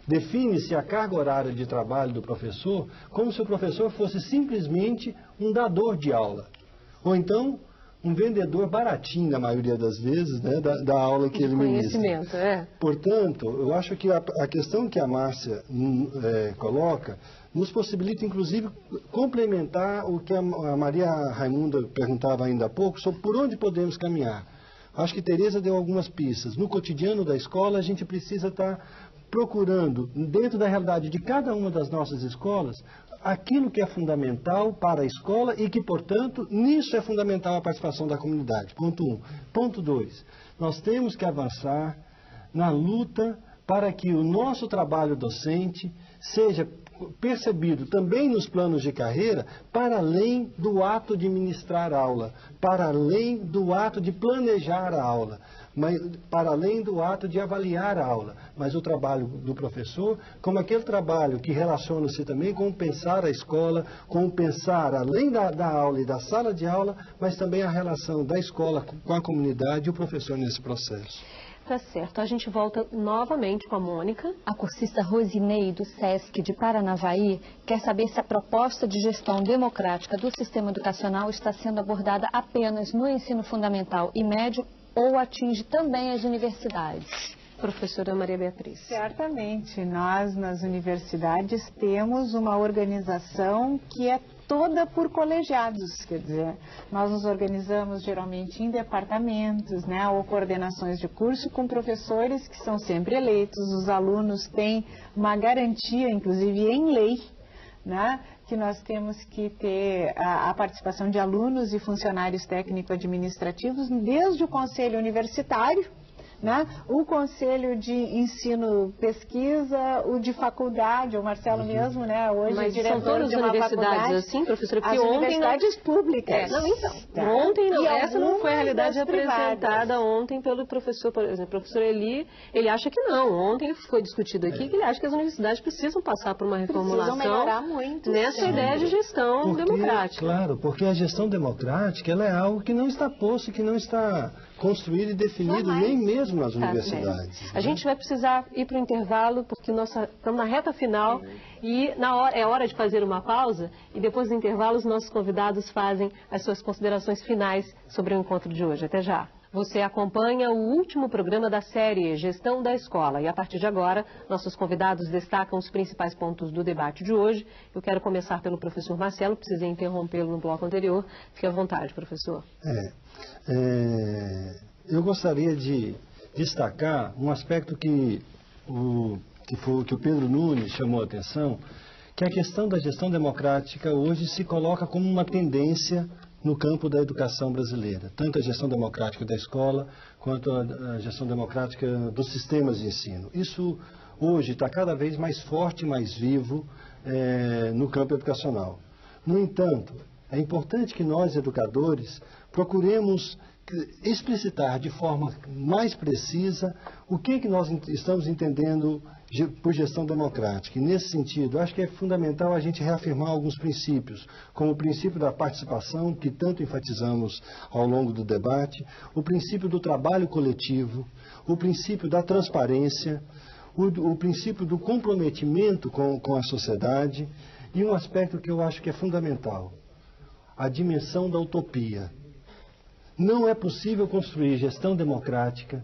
Define-se a carga horária de trabalho do professor como se o professor fosse simplesmente um dador de aula. Ou então, um vendedor baratinho, na maioria das vezes, né, da aula que ele ministra. Portanto, eu acho que a questão que a Márcia coloca nos possibilita, inclusive, complementar o que a Maria Raimunda perguntava ainda há pouco, sobre por onde podemos caminhar. Acho que Tereza deu algumas pistas. No cotidiano da escola, a gente precisa estar procurando, dentro da realidade de cada uma das nossas escolas, aquilo que é fundamental para a escola e que, portanto, nisso é fundamental a participação da comunidade. Ponto 1. Ponto 2. Nós temos que avançar na luta para que o nosso trabalho docente seja percebido também nos planos de carreira, para além do ato de ministrar aula, para além do ato de planejar a aula, mas para além do ato de avaliar a aula, mas o trabalho do professor como aquele trabalho que relaciona-se também com pensar a escola, com pensar além da aula e da sala de aula, mas também a relação da escola com a comunidade e o professor nesse processo. Tá certo. A gente volta novamente com a Mônica. A cursista Rosinei, do SESC de Paranavaí, quer saber se a proposta de gestão democrática do sistema educacional está sendo abordada apenas no ensino fundamental e médio ou atinge também as universidades. Professora Maria Beatriz. Certamente, nós nas universidades temos uma organização que é toda por colegiados, quer dizer, nós nos organizamos geralmente em departamentos, né, ou coordenações de curso com professores que são sempre eleitos, os alunos têm uma garantia, inclusive em lei, né, que nós temos que ter a participação de alunos e funcionários técnico-administrativos desde o conselho universitário, né? O conselho de ensino pesquisa, o de faculdade, o Marcelo mesmo, né? Hoje mas diretor são todas de as uma universidades faculdade, assim, professora? Porque as ontem universidades públicas. Não, então. Tá. Ontem não, E essa não foi a realidade apresentada privadas. ontem pelo professor, por exemplo, o professor Eli, ele acha que não. Ontem foi discutido aqui que ele acha que as universidades precisam passar por uma reformulação melhorar muito, nessa sim. ideia de gestão democrática. Claro, porque a gestão democrática ela é algo que não está posto, que não está construído e definido nem mesmo nas universidades. A gente vai precisar ir para o intervalo, porque estamos na reta final e é hora de fazer uma pausa e depois do intervalo os nossos convidados fazem as suas considerações finais sobre o encontro de hoje. Até já. Você acompanha o último programa da série Gestão da Escola e a partir de agora nossos convidados destacam os principais pontos do debate de hoje. Eu quero começar pelo professor Marcelo, precisei interrompê-lo no bloco anterior. Fique à vontade, professor. Eu gostaria de destacar um aspecto que o Pedro Nunes chamou a atenção, que a questão da gestão democrática hoje se coloca como uma tendência no campo da educação brasileira, tanto a gestão democrática da escola quanto a gestão democrática dos sistemas de ensino. Isso hoje está cada vez mais forte e mais vivo no campo educacional. No entanto, é importante que nós, educadores, procuremos explicitar de forma mais precisa o que nós estamos entendendo por gestão democrática. E nesse sentido, acho que é fundamental a gente reafirmar alguns princípios, como o princípio da participação, que tanto enfatizamos ao longo do debate, o princípio do trabalho coletivo, o princípio da transparência, o princípio do comprometimento com a sociedade e um aspecto que eu acho que é fundamental, a dimensão da utopia. Não é possível construir gestão democrática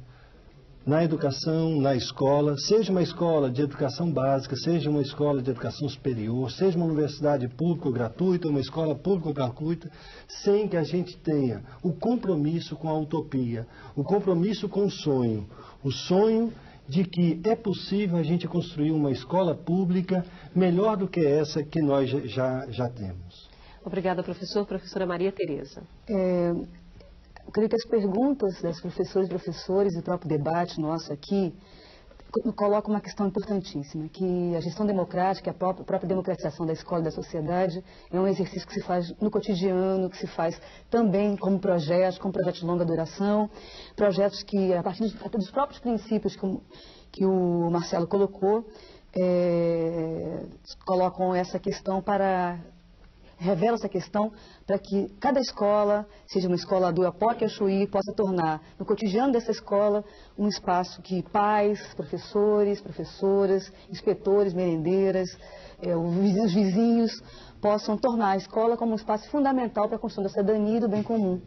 na educação, na escola, seja uma escola de educação básica, seja uma escola de educação superior, seja uma universidade pública ou gratuita, uma escola pública ou gratuita, sem que a gente tenha o compromisso com a utopia, o compromisso com o sonho de que é possível a gente construir uma escola pública melhor do que essa que nós já temos. Obrigada, professor. Professora Maria Tereza. Eu creio que as perguntas das professoras e professores e o próprio debate nosso aqui colocam uma questão importantíssima, que a gestão democrática, a própria democratização da escola e da sociedade é um exercício que se faz no cotidiano, que se faz também como projetos de longa duração, projetos que, a partir dos próprios princípios que o Marcelo colocou, colocam essa questão revela essa questão para que cada escola, seja uma escola do Iapoque ao Chuí, possa tornar no cotidiano dessa escola um espaço que pais, professores, professoras, inspetores, merendeiras, os vizinhos possam tornar a escola como um espaço fundamental para a construção da cidadania e do bem comum.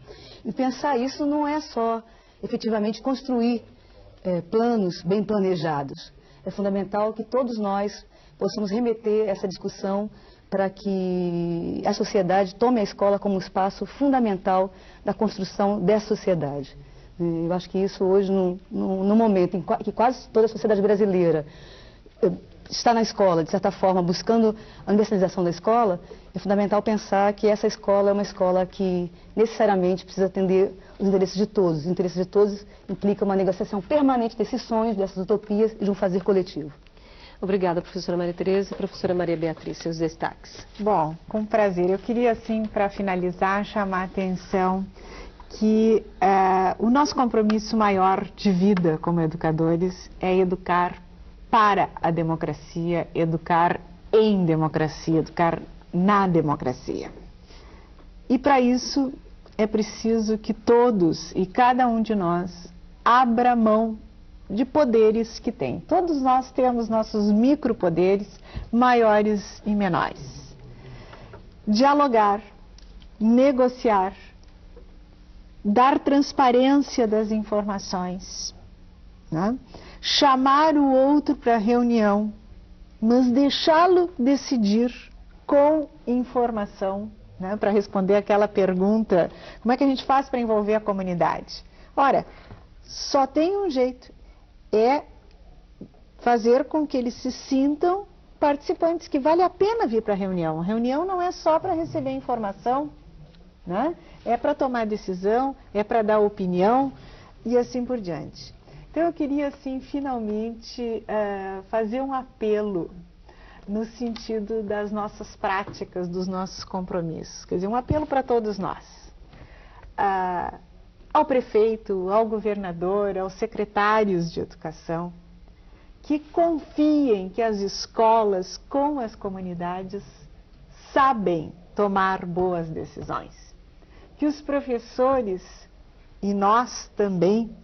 E pensar isso não é só efetivamente construir planos bem planejados. É fundamental que todos nós possamos remeter essa discussão para que a sociedade tome a escola como um espaço fundamental da construção dessa sociedade. Eu acho que isso hoje, no momento em que quase toda a sociedade brasileira está na escola, de certa forma, buscando a universalização da escola, é fundamental pensar que essa escola é uma escola que necessariamente precisa atender os interesses de todos. Os interesses de todos implica uma negociação permanente desses sonhos, dessas utopias e de um fazer coletivo. Obrigada, professora Maria Tereza. Professora Maria Beatriz, seus destaques. Bom, com prazer. Eu queria, assim, para finalizar, chamar a atenção que o nosso compromisso maior de vida como educadores é educar para a democracia, educar em democracia, educar na democracia. E para isso é preciso que todos e cada um de nós abra mão de poderes que tem. Todos nós temos nossos micropoderes, maiores e menores. Dialogar, negociar, dar transparência das informações, né? Chamar o outro para reunião, mas deixá-lo decidir com informação, né? Para responder aquela pergunta, como é que a gente faz para envolver a comunidade? Ora, só tem um jeito, é fazer com que eles se sintam participantes, que vale a pena vir para a reunião. A reunião não é só para receber informação, né? É para tomar decisão, é para dar opinião e assim por diante. Então eu queria, assim, finalmente fazer um apelo no sentido das nossas práticas, dos nossos compromissos. Quer dizer, um apelo para todos nós. Ao prefeito, ao governador, aos secretários de educação, que confiem que as escolas com as comunidades sabem tomar boas decisões. Que os professores, e nós também,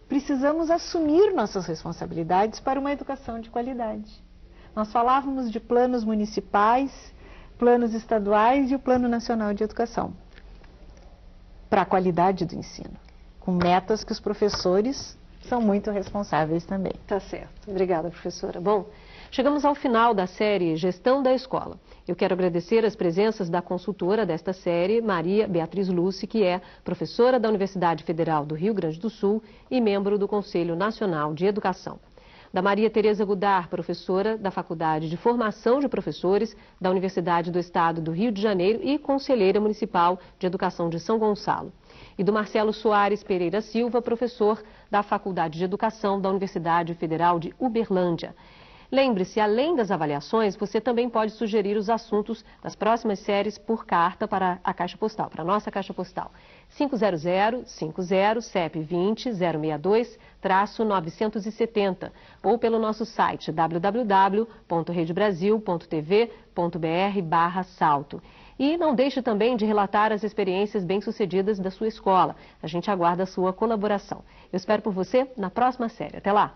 precisamos assumir nossas responsabilidades para uma educação de qualidade. Nós falávamos de planos municipais, planos estaduais e o Plano Nacional de Educação, para a qualidade do ensino, com metas que os professores são muito responsáveis também. Tá certo. Obrigada, professora. Bom, chegamos ao final da série Gestão da Escola. Eu quero agradecer as presenças da consultora desta série, Maria Beatriz Luce, que é professora da Universidade Federal do Rio Grande do Sul e membro do Conselho Nacional de Educação. Da Maria Tereza Godard, professora da Faculdade de Formação de Professores da Universidade do Estado do Rio de Janeiro e conselheira municipal de Educação de São Gonçalo. E do Marcelo Soares Pereira Silva, professor da Faculdade de Educação da Universidade Federal de Uberlândia. Lembre-se, além das avaliações, você também pode sugerir os assuntos das próximas séries por carta para a Caixa Postal, para a nossa Caixa Postal. 50050 CEP 20 062-970 ou pelo nosso site www.redebrasil.tv.br/salto. E não deixe também de relatar as experiências bem-sucedidas da sua escola. A gente aguarda a sua colaboração. Eu espero por você na próxima série. Até lá!